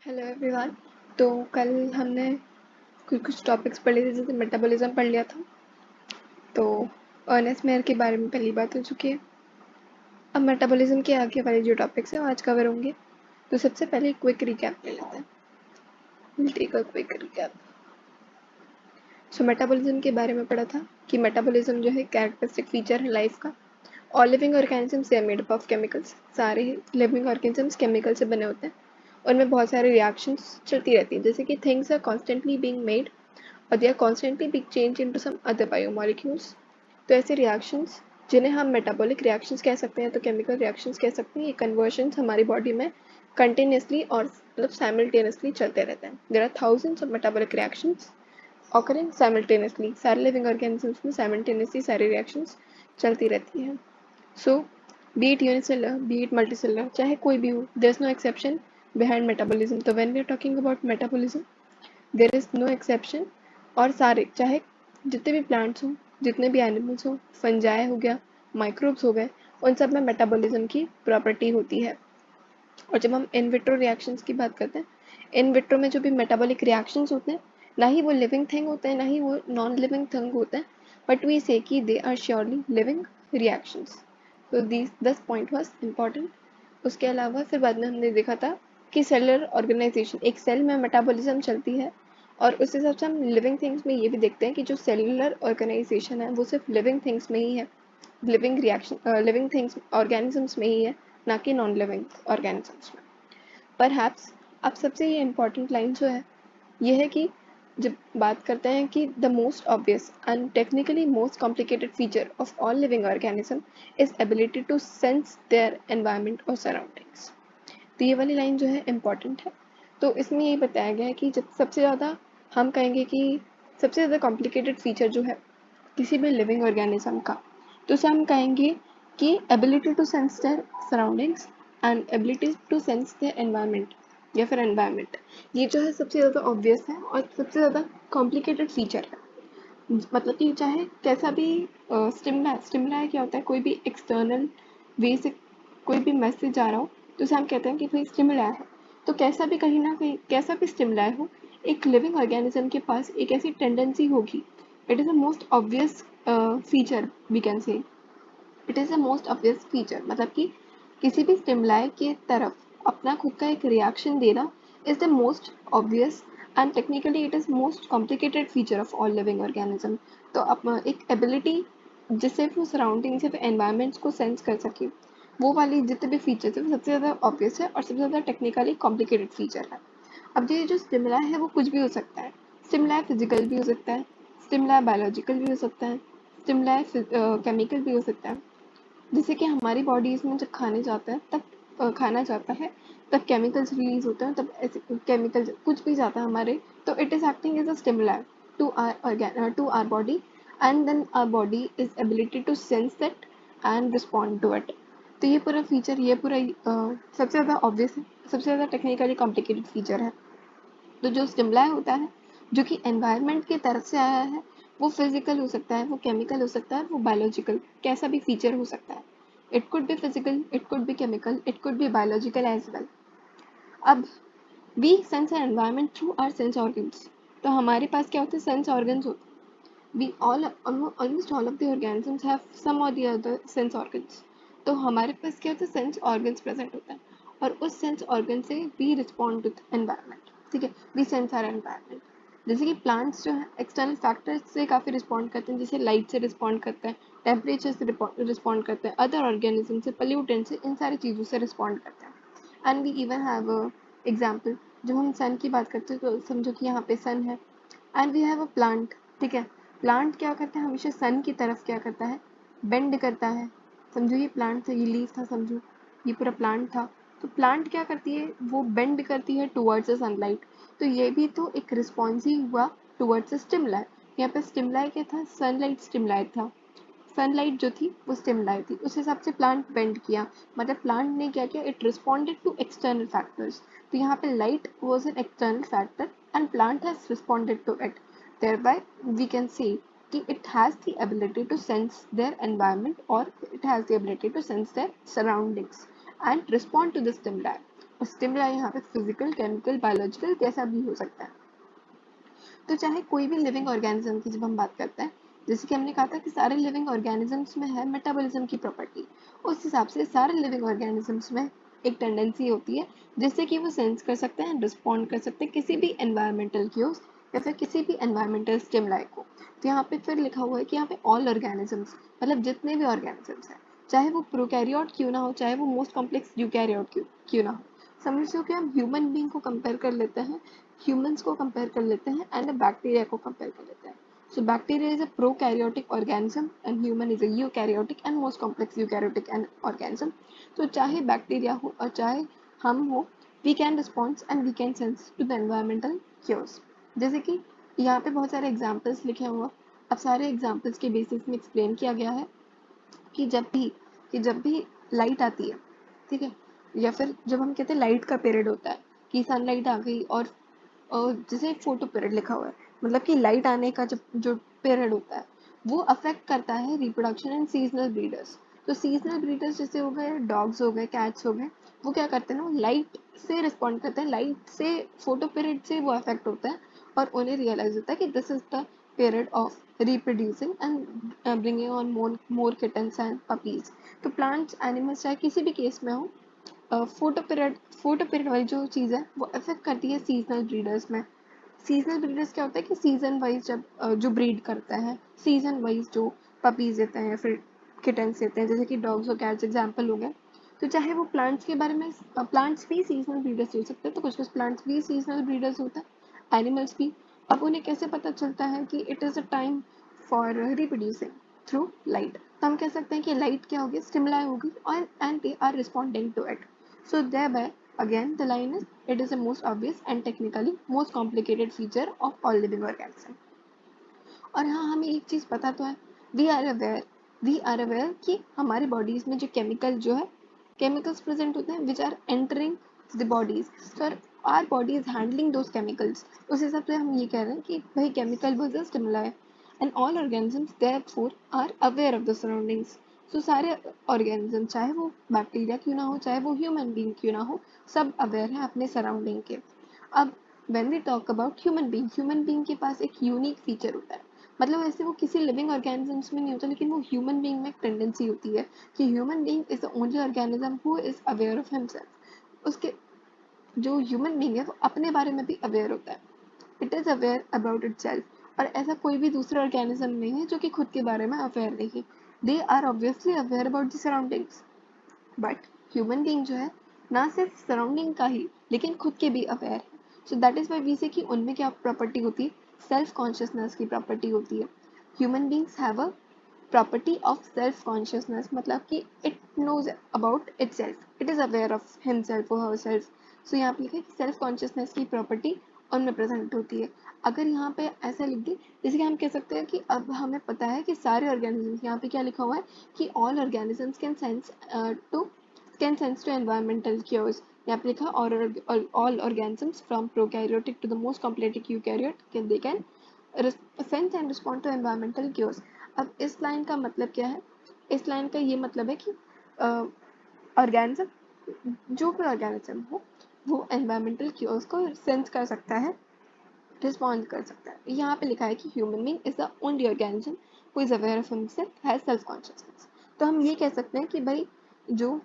Hello everyone. तो कल हमने कुछ टॉपिक्स पढ़े थे, जैसे मेटाबॉलिज्म पढ़ लिया था। तो अर्नेस्ट मेयर के बारे में पहली बात हो चुकी है। अब मेटाबॉलिज्म के आगे वाले जो टॉपिक्स हैं वो आज कवर होंगे। तो सबसे पहले क्विक रिकैप ले लेते हैं। Will take a quick recap. So metabolism के बारे में पढ़ा था कि मेटाबॉलिज्म जो है कैरेक्टरिस्टिक फीचर है लाइफ का। All living organisms they are made up of chemicals. सारे लिविंग ऑर्गेनिजम्स केमिकल से बने होते हैं। उनमें बहुत सारे रिएक्शंस चलती रहती हैं, जैसे कि things are constantly being made और they are constantly being changed into some other biomolecules। तो ऐसे रिएक्शंस जिन्हें हम मेटाबॉलिक रिएक्शंस कह सकते हैं, तो केमिकल रिएक्शंस कह सकते हैं। ये कन्वर्शंस हमारी बॉडी में कंटिन्यूसली और मतलब साइमल्टेनियसली चलते रहते हैं। There are thousands of metabolic reactions occurring simultaneously. सारे लिविंग ऑर्गेनिजम्स में साइमल्टेनियसली सारी रिएक्शंस चलती रहती हैं। So be it unicellular, be it multicellular, चाहे कोई भी हो, there is no exception behind metabolism. तो when we are talking about metabolism, there is no exception. और सारे, चाहे जितने भी प्लांट्स हों, जितने भी एनिमल्स हों, फंजाई हो गया, माइक्रोब्स हो गए, उन सब में मेटाबॉलिज्म की प्रॉपर्टी होती है। और जब हम इन विट्रो रिएक्शंस की बात करते हैं, इन विट्रो में जो भी मेटाबॉलिक रिएक्शंस होते हैं, ना ही वो लिविंग थिंग होते हैं, ना ही वो नॉन लिविंग थिंग होते हैं, बट वी से कि they are surely living reactions. तो दिस पॉइंट वाज इम्पॉर्टेंट। उसके अलावा फिर बाद में हमने देखा था कि सेलुलर ऑर्गेनाइजेशन, एक सेल में मेटाबॉलिज्म चलती है। और उस हिसाब से हम लिविंग थिंग्स में ये भी देखते हैं कि जो सेलुलर ऑर्गेनाइजेशन है वो सिर्फ लिविंग थिंग्स में ही है, लिविंग थिंग्स ऑर्गेनिजम्स में ही है, ना कि नॉन लिविंग ऑर्गेनिजम्स में। परहैप्स अब सबसे ये इम्पॉर्टेंट लाइन जो है ये है कि जब बात करते हैं कि the most obvious and technically most complicated feature of all living organism is ability to sense their environment और सराउंडिंग्स। तो ये वाली लाइन जो है इम्पॉर्टेंट है। तो इसमें यही बताया गया है कि जब सबसे ज़्यादा हम कहेंगे कि सबसे ज़्यादा कॉम्प्लिकेटेड फीचर जो है किसी भी लिविंग ऑर्गेनिज्म का, तो उसे हम कहेंगे कि ability to sense their surroundings and ability to sense their environment या फिर एनवायरनमेंट। ये जो है सबसे ज़्यादा ऑब्वियस है और सबसे ज़्यादा कॉम्प्लिकेटेड फीचर है। मतलब कि चाहे कैसा भी स्टिमुला क्या होता है, कोई भी एक्सटर्नल वे से कोई भी मैसेज आ रहा हो, तो उसे हम कहते हैं कि भाई स्टिमुला है। तो कैसा भी कहीं ना कहीं कैसा भी स्टिमुला हो, एक लिविंग ऑर्गेनिज्म के पास एक ऐसी टेंडेंसी होगी। It is the most obvious feature, we can say it is the most obvious feature, मतलब कि किसी भी स्टिमुलाई के तरफ अपना खुद का एक रिएक्शन देना is the most obvious and technically it is most complicated feature of all living organism. तो एक एबिलिटी जिससे वो सराउंडिंग्स या फिर एनवायरमेंट्स को सेंस कर सके, वो वाली जितने भी फीचर्स है वो सबसे ज़्यादा ऑब्वियस है और सबसे ज़्यादा टेक्निकली कॉम्प्लिकेटेड फीचर है। अब ये जो स्टिमुला है वो कुछ भी हो सकता है। स्टिमुला फिजिकल भी हो सकता है, स्टिमुला बायोलॉजिकल भी हो सकता है, स्टिमुला केमिकल भी हो सकता है। जैसे कि हमारी बॉडीज में जब खाने जाता है तब खाना जाता है, तब केमिकल्स रिलीज होते हैं, तब ऐसे केमिकल कुछ भी जाता है हमारे, तो it is acting as a stimuli to our body and then our body is ability to sense that and respond to it. तो ये पूरा फीचर, ये पूरा सबसे ज़्यादा ऑब्वियस है, सबसे ज़्यादा टेक्निकली कॉम्प्लिकेटेड फीचर है। तो जो स्टिमुलाई होता है जो कि एनवायरनमेंट की तरफ से आया है, वो फिजिकल हो सकता है, वो केमिकल हो सकता है, वो बायोलॉजिकल, कैसा भी फीचर हो सकता है। It could be physical, it could be chemical, it could be biological as well. अब we sense an environment through our sense organs. तो हमारे पास क्या होते हैं, सेंस ऑर्गन्स होते हैं। We all almost all of the organisms have some और the other sense organs. तो हमारे पास क्या होता है, सेंस ऑर्गन्स प्रेजेंट होता है और उस सेंस ऑर्गन से वी रिस्पॉन्ड टू एनवायरनमेंट। ठीक है, वी सेंस आर एनवायरनमेंट। जैसे कि प्लांट्स जो है एक्सटर्नल फैक्टर्स से काफ़ी रिस्पॉन्ड करते हैं, जैसे लाइट से रिस्पॉन्ड करते हैं, टेम्परेचर से रिस्पॉन्ड करते हैं, अदर ऑर्गेनिज्म से, पोल्यूटेंट से, इन सारी चीज़ों से रिस्पॉन्ड करते हैं। And we even have a example, जब हम सन की बात करते हैं तो समझो कि यहाँ पे सन है and we have a plant. ठीक है, प्लांट क्या करता है, हमेशा सन की तरफ क्या करता है, बेंड करता है। समझो ये प्लांट था, ये लीफ था, समझो ये पूरा प्लांट था। तो प्लांट क्या करती है, वो बेंड करती है टुवर्ड्स द सनलाइट। तो ये भी तो एक रिस्पॉन्स ही हुआ टुवर्ड्स स्टिमुलाई। यहाँ पे स्टिमुलाई क्या था, सनलाइट स्टिमुलाई था। सनलाइट जो थी वो स्टिमुलाई थी, उस हिसाब से प्लांट बेंड किया। मतलब प्लांट ने क्या किया, it responded to external factors. तो यहाँ पे light was an external factor and plant has responded to it. thereby we can say कि it has the ability to sense their environment or it has the ability to sense their surroundings and respond to the stimuli. Stimuli यहाँ पे physical, chemical, biological कैसा भी हो सकता है। तो चाहे कोई भी लिविंग ऑर्गेनिज्म की जब हम बात करते हैं, जैसे कि हमने कहा था कि सारे लिविंग ऑर्गेनिजम्स में है मेटाबॉलिज्म की प्रॉपर्टी, उस हिसाब से सारे लिविंग ऑर्गेनिजम्स में एक टेंडेंसी होती है जिससे कि वो सेंस कर सकते हैं, रिस्पॉन्ड कर सकते हैं किसी भी एनवायरमेंटल क्यूज या फिर किसी भी एनवायरमेंटल स्टिमुलाई को। तो यहाँ पे फिर लिखा हुआ है कि यहाँ पे ऑल ऑर्गेनिजम्स, मतलब जितने भी ऑर्गेनिजम्स हैं, चाहे वो प्रोकैरियोट क्यों ना हो, चाहे वो मोस्ट कॉम्प्लेक्स यूकैरियोट क्यों ना हो। समझ लो कि हम ह्यूमन बीइंग को कंपेयर कर लेते हैं, ह्यूमंस को कंपेयर कर लेते हैं एंड बैक्टीरिया को कंपेयर कर लेते हैं। So bacteria is a prokaryotic organism and human is a eukaryotic and most complex eukaryotic organism. तो चाहे बैक्टीरिया हो और चाहे हम हो, we can respond and we can sense to the environmental cues. जैसे कि यहाँ पे बहुत सारे एग्जाम्पल्स लिखे हुए, अब सारे एग्जाम्पल्स के बेसिस में एक्सप्लेन किया गया है कि जब भी लाइट आती है, ठीक है, या फिर जब हम कहते हैं लाइट का पीरियड होता है कि सनलाइट आ गई, और जैसे फोटो पीरियड लिखा हुआ है, मतलब कि लाइट आने का जब जो पीरियड होता है वो अफेक्ट करता है रिप्रोडक्शन एंड सीजनल ब्रीडर्स। तो सीजनल ब्रीडर्स जैसे हो गए डॉग्स हो गए, कैट्स हो गए, वो क्या करते हैं ना, लाइट से रिस्पॉन्ड करते हैं, लाइट से फोटो पीरियड से वो अफेक्ट होता है और उन्हें रियलाइज होता है कि this is the period of reproducing and bringing on more kittens and puppies। तो प्लांट्स एनिमल्स चाहे किसी भी केस में हो, फोटो पीरियड वाली जो चीज़ है वो अफेक्ट करती है सीजनल ब्रीडर्स में। सीजनल ब्रीडर्स क्या होता है कि सीजन वाइज जब जो ब्रीड करता है, सीजन वाइज जो पपीज देते हैं या फिर किटन्स देते हैं, जैसे कि डॉग्स और कैट्स एग्जाम्पल हो गए। तो चाहे वो प्लांट्स के बारे में, प्लांट्स भी सीजनल ब्रीडर्स हो सकते हैं, तो कुछ कुछ प्लांट्स भी सीजनल ब्रीडर्स होता है, एनिमल्स भी। अब उन्हें कैसे पता चलता है कि it is a time for reproducing through light, तो हम कह सकते हैं कि लाइट क्या होगी, स्टिमुलाई होगी और and they are responding to it. So thereby, again, the line is, it is the most obvious and technically most complicated feature of all living organisms. और हाँ, हमें एक चीज़ पता तो है, वी आर अवेयर कि हमारे बॉडीज में जो केमिकल जो है, केमिकल्स प्रेजेंट होते हैं which are entering the bodies, so our body is handling those chemicals. उस हिसाब से हम ये कह रहे हैं कि भाई chemical was a stimuli and all organisms therefore are aware of the surroundings. So सारे ऑर्गेनिज्म, चाहे वो बैक्टीरिया क्यों ना हो, चाहे वो ह्यूमन बीइंग क्यों ना हो, सब अवेयर है अपने सराउंडिंग के। अब when we talk about human being के पास एक यूनिक फीचर होता है, मतलब ऐसे वो किसी लिविंग ऑर्गेनिजम्स में नहीं होता, लेकिन वो ह्यूमन बीइंग में एक टेंडेंसी होती है कि human being is the only organism who is aware of himself. उसके जो ह्यूमन बीइंग है वो अपने बारे में भी अवेयर होता है, it is aware about itself. और ऐसा कोई भी दूसरा ऑर्गेनिज्म नहीं है जो कि खुद के बारे में अवेयर नहीं है, they are obviously aware about the surroundings. But human being जो है ना सिर्फ सराउंडिंग का ही लेकिन खुद के भी अवेयर है। So that is why we say कि उनमें क्या प्रॉपर्टी होती है, सेल्फ कॉन्शियसनेस की प्रॉपर्टी होती है। Human beings have a property of self consciousness, मतलब कि it knows about itself, it is aware of himself और हरसेल्फ। सो यहाँ पे लिखा है कि सेल्फ कॉन्शियसनेस की प्रॉपर्टी उनमें प्रेजेंट होती है। अगर यहाँ पे ऐसा लिख दे, जैसे कि हम कह सकते हैं कि अब हमें पता है कि सारे ऑर्गेनिजम्स, यहाँ पे क्या लिखा हुआ है कि all organisms can sense to environmental cues। यहाँ पे लिखा all organisms from prokaryotic to the most complex eukaryote they can sense and respond to environmental cues। अब इस लाइन का मतलब क्या है, इस लाइन का ये मतलब है कि ऑर्गेनिज्म, जो भी ऑर्गेनिज्म हो वो एनवायरमेंटल क्यूज को सेंस कर सकता है, रिस्पॉन्ड कर सकता है। यहाँ पे लिखा है कि human being is the only organism who is aware of himself, has self consciousness. तो हम ये कह सकते हैं कि भाई जो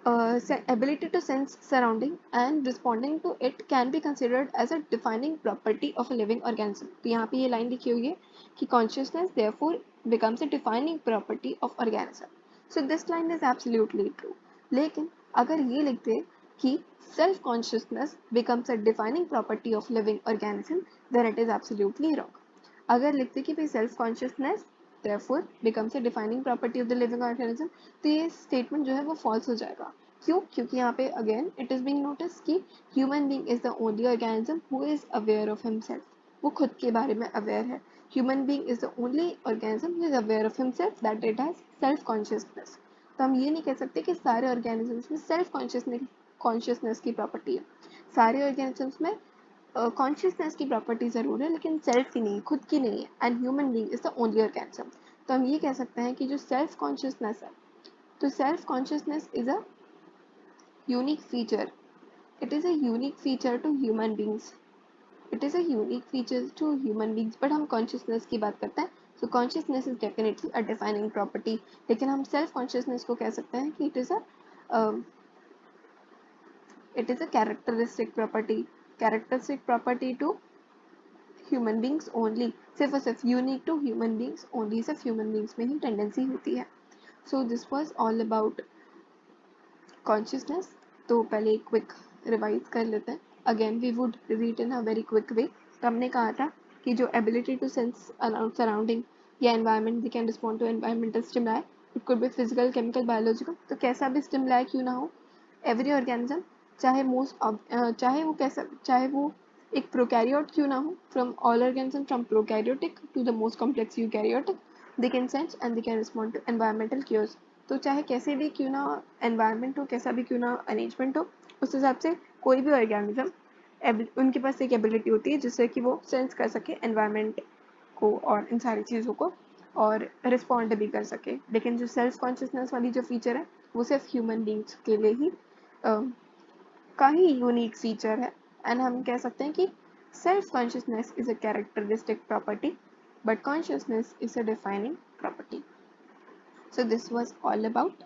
ability to sense surrounding and responding to it can be considered as a defining property of a living organism। तो यहाँ पे ये लाइन लिखी हुई है कि consciousness therefore becomes a defining property of organism। So this line is absolutely true। लेकिन अगर ये लिखते कि self consciousness becomes a defining property of living organism, then it is absolutely wrong। अगर लिखते कि भाई self consciousness therefore becomes a defining property of the living organism, तो ये स्टेटमेंट जो है वो फॉल्स हो जाएगा। क्यों? क्योंकि यहाँ पे again it is being notice कि human being is the only organism who is aware of himself, वो खुद के बारे में अवेयर है। Human being is the only organism who is aware of himself that it has self consciousness. तो हम ये नहीं कह सकते कि सारे ऑर्गेनिजम्स में सेल्फ कॉन्शियसनेस की प्रॉपर्टी है। सारे ऑर्गेनिजम्स में कॉन्शियसनेस की प्रॉपर्टी जरूर है लेकिन सेल्फ की नहीं, खुद की नहीं है, and human being is the only organism. तो हम ये कह सकते हैं कि जो सेल्फ कॉन्शियसनेस है, तो self consciousness is a unique feature It is a unique feature to human beings. It is a unique feature to human beings. But हम कॉन्शियसनेस की बात करते हैं. So consciousness is definitely a defining property. लेकिन हम self consciousness को कह सकते हैं कि it is a characteristic property to human beings only. सिर्फ और सिर्फ unique to human beings only. सिर्फ ह्यूमन बींग्स में ही टेंडेंसी होती है. So this was all about consciousness. तो पहले एक क्विक रिवाइज कर लेते हैं. Again we would read in a very quick way. तो हमने कहा था कि जो ability to sense around surrounding या environment, we can respond to environmental stimuli. It could be physical, chemical, biological. तो कैसा भी स्टिमुलाई क्यों ना हो, एवरी ऑर्गेनिज्म, चाहे वो एक प्रोकैरियोट क्यों ना हो, from all organism from prokaryotic to the most complex eukaryotic, they can sense and they can respond to environmental cues. तो चाहे कैसे भी क्यों ना एनवायरनमेंट हो, कैसा भी क्यों ना अरेंजमेंट हो, उस हिसाब से कोई भी ऑर्गेनिज्म, उनके पास एक एबिलिटी होती है जिससे कि वो सेंस कर सके एनवायरनमेंट को और इन सारी चीज़ों को, और रिस्पॉन्ड भी कर सके. लेकिन जो सेल्फ कॉन्शियसनेस वाली जो फीचर है वो सिर्फ ह्यूमन बींग्स के लिए ही का ही यूनिक फीचर है. एंड हम कह सकते हैं कि self consciousness is a characteristic property but consciousness is a defining property. So this was all about